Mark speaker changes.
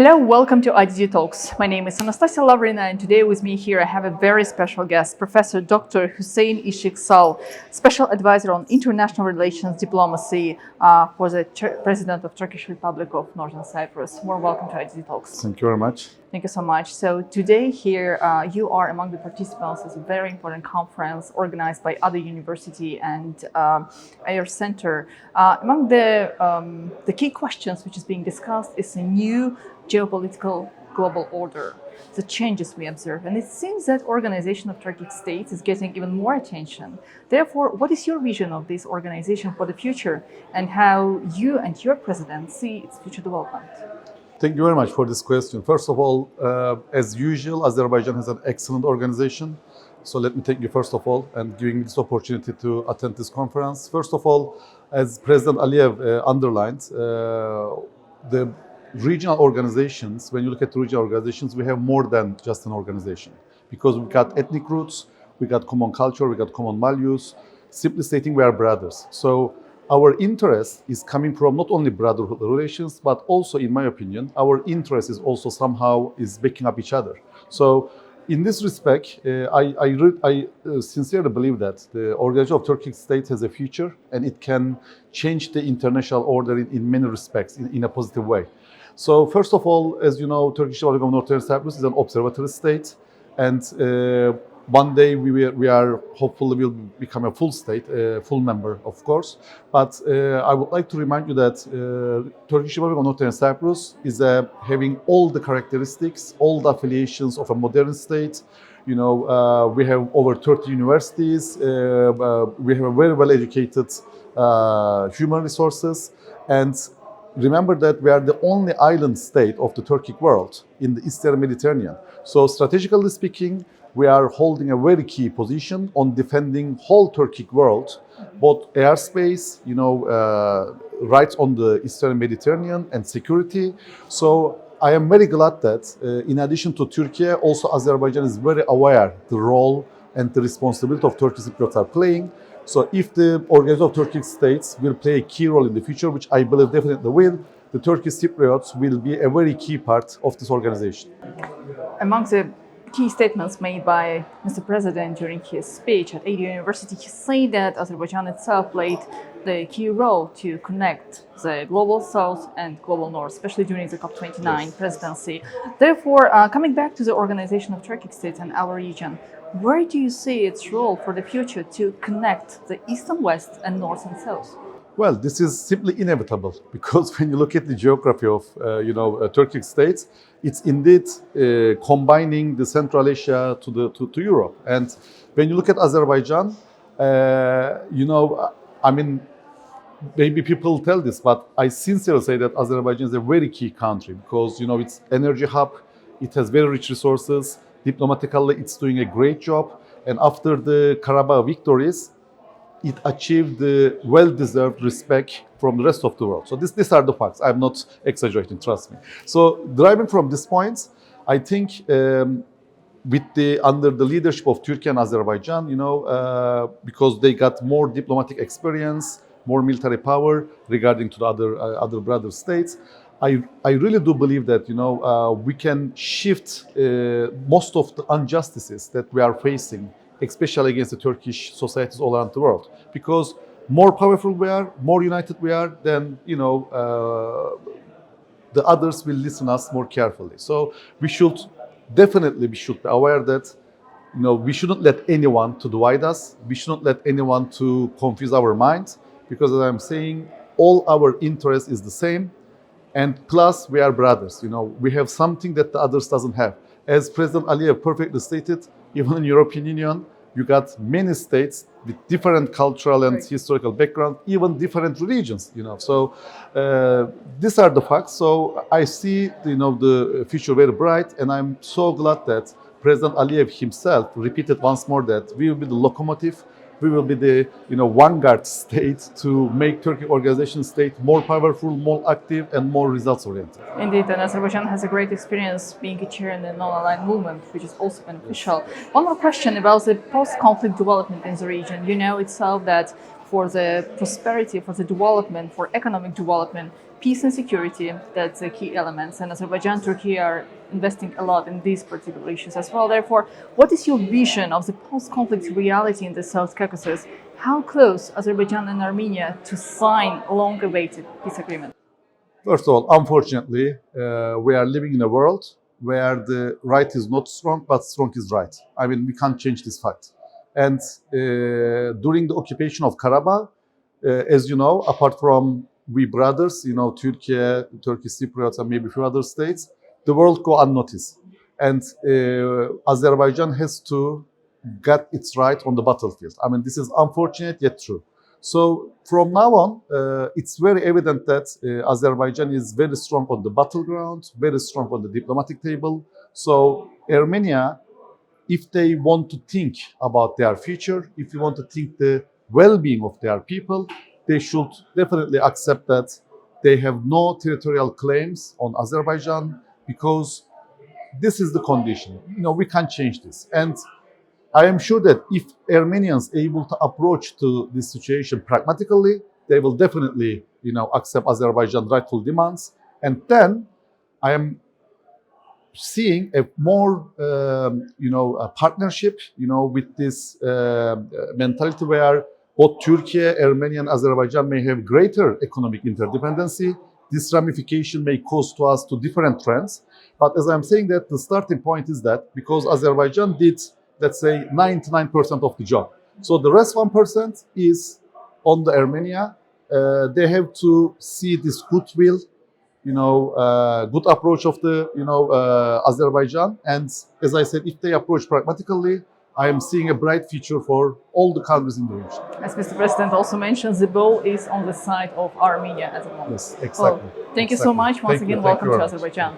Speaker 1: Hello, welcome to IDG Talks. My name is Anastasia Lavrina, and today with me here I have a very special guest, Professor Dr. Hussein Ishik Sal, Special Advisor on International Relations Diplomacy for the President of Turkish Republic of Northern Cyprus. More welcome to IDG Talks.
Speaker 2: Thank you very much.
Speaker 1: Thank you so much. So today here you are among the participants of a very important conference organized by other university and our center. Among the key questions which is being discussed is a new geopolitical global order, the changes we observe. And it seems that organization of Turkic States is getting even more attention. Therefore, what is your vision of this organization for the future and how you and your president see its future development?
Speaker 2: Thank you very much for this question. First of all, as usual, Azerbaijan has an excellent organization. So let me thank you first of all and giving me this opportunity to attend this conference. First of all, as President Aliyev underlined, the regional organizations, when you look at the regional organizations, we have more than just an organization because we've got ethnic roots, we got common culture, we got common values. Simply stating, we are brothers. So our interest is coming from not only brotherhood relations, but also, in my opinion, our interest is also somehow is backing up each other. So in this respect, I sincerely believe that the organization of Turkic States has a future and it can change the international order in many respects in a positive way. So first of all, as you know, Turkish Republic of Northern Cyprus is an observatory state, and one day we are hopefully will become a full state, full member, of course. But I would like to remind you that Turkish Republic of Northern Cyprus is having all the characteristics, all the affiliations of a modern state. You know, we have over 30 universities. We have a very well-educated human resources, and remember that we are the only island state of the Turkic world in the Eastern Mediterranean. So strategically speaking, we are holding a very key position on defending whole Turkic world, both airspace, you know, rights on the Eastern Mediterranean and security. So I am very glad that in addition to Turkey, also Azerbaijan is very aware the role and the responsibility of Turkish Cypriots are playing. So if the organization of Turkic States will play a key role in the future, which I believe definitely will, the Turkish Cypriots will be a very key part of this organization.
Speaker 1: Among the key statements made by Mr. President during his speech at AD University, he said that Azerbaijan itself played the key role to connect the global south and global north, especially during the COP29 presidency. Therefore, coming back to the organization of Turkic States and our region, where do you see its role for the future to connect the east and west and north and south?
Speaker 2: Well, this is simply inevitable because when you look at the geography of Turkic states, it's indeed combining the Central Asia to Europe. And when you look at Azerbaijan, I mean, maybe people tell this, but I sincerely say that Azerbaijan is a very key country because it's energy hub, it has very rich resources. Diplomatically, it's doing a great job. And after the Karabakh victories, it achieved the well-deserved respect from the rest of the world. So these are the facts. I'm not exaggerating, trust me. So driving from this point, I think under the leadership of Turkey and Azerbaijan, because they got more diplomatic experience, more military power regarding to the other brother states, I really do believe that we can shift most of the injustices that we are facing, especially against the Turkish societies all around the world. Because more powerful we are, more united we are, then the others will listen us more carefully. So we should be aware that we shouldn't let anyone to divide us. We shouldn't let anyone to confuse our minds, because as I'm saying, all our interest is the same. And plus, we are brothers. We have something that the others doesn't have. As President Aliyev perfectly stated, even in European Union, you got many states with different cultural and historical background, even different religions. So these are the facts. So I see, the future very bright, and I'm so glad that President Aliyev himself repeated once more that we will be the locomotive. We will be the vanguard state to make Turkic organization state more powerful, more active, and more results oriented.
Speaker 1: Indeed, and Azerbaijan has a great experience being a chair in the non-aligned movement, which is also beneficial. One more question about the post-conflict development in the region. You know itself that for the prosperity, for the development, for economic development, peace and security, that's the key elements, and Azerbaijan and Turkey are investing a lot in these particular issues as well. Therefore, what is your vision of the post-conflict reality in the South Caucasus? How close Azerbaijan and Armenia to sign a long-awaited peace agreement?
Speaker 2: First of all, unfortunately, we are living in a world where the right is not strong, but strong is right. I mean, we can't change this fact. And during the occupation of Karabakh, as you know, apart from we brothers, you know, Turkey, Turkic Cypriots, and maybe a few other states, the world go unnoticed. And Azerbaijan has to get its right on the battlefield. I mean, this is unfortunate yet true. So from now on, it's very evident that Azerbaijan is very strong on the battleground, very strong on the diplomatic table. So Armenia, if they want to think about their future, if you want to think the well-being of their people, they should definitely accept that they have no territorial claims on Azerbaijan, because this is the condition. You know, we can't change this. And I am sure that if Armenians able to approach to this situation pragmatically, they will definitely, you know, accept Azerbaijan's rightful demands. And then I am seeing a more, a partnership, you know, with this mentality where both Turkey, Armenia, and Azerbaijan may have greater economic interdependency. This ramification may cause to us to different trends. But as I'm saying that, the starting point is that because Azerbaijan did, let's say, 99% of the job. So the rest 1% is on the Armenia. They have to see this goodwill, good approach of the, Azerbaijan. And as I said, if they approach pragmatically, I am seeing a bright future for all the countries in the region.
Speaker 1: As Mr. President also mentioned, the ball is on the side of Armenia at the moment.
Speaker 2: Yes, exactly.
Speaker 1: Well, thank you so much. Once again, welcome to Azerbaijan.